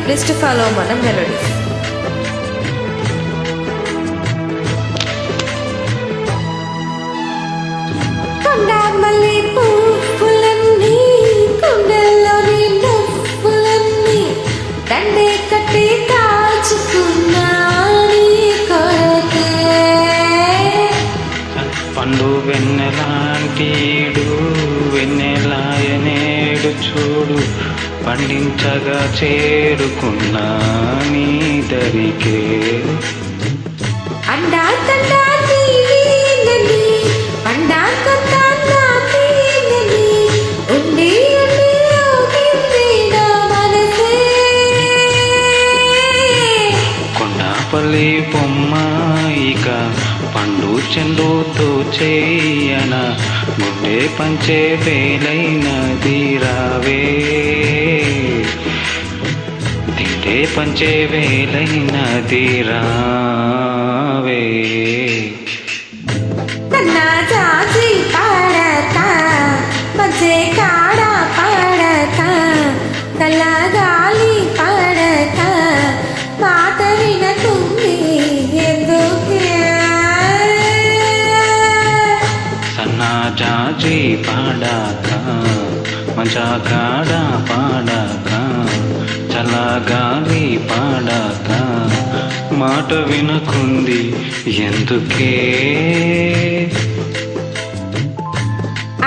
please to follow Mana Melodies. కొండమల్లి పువ్వులన్నీ కుండల్లోని పువ్వులన్నీ దండే కట్టి కాచుకున్నా నీ కొరకే. పండు వెన్నెలాంటీడు వెన్నెలాయనేడు చూడు పండించగా చేరుకున్నా నీ దరికే. అండా తండా నీవేనని పండా కొత్త నాకేనని ఉండి ఉండి ఊగింది నా మనసే. కొండాపల్లి బొమ్మాయిక పండు చెండుతో చేయన గుండె పంచే వేలైనది రావే. తింటే పంచే వేలైనది రావే. కన్నా జాజి పాడక మధ్య కాడ పాడక కలగాలి పాడక మాట వినకుంది ఎందుకే. సన్నా జాజి పాడాక మంచా కాడ పాడాక చల్లగాలి పాడాక మాట వినకుంది ఎందుకే.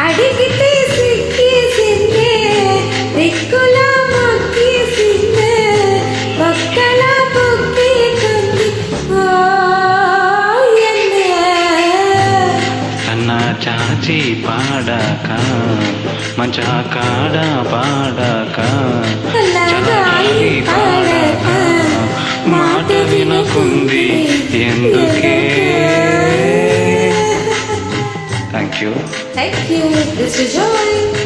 అడిగితే సిక్కేసిందే దిక్కుల మొక్కేసిందే ఒక్కల బుక్కేకుంది ఓయన్నే. సన్నా చాచి పాడాక మంచా కాడ పాడాక చల్లగాలి పాడాక మాట వినకుంది ఎందుకే. Thank you. This is Joy.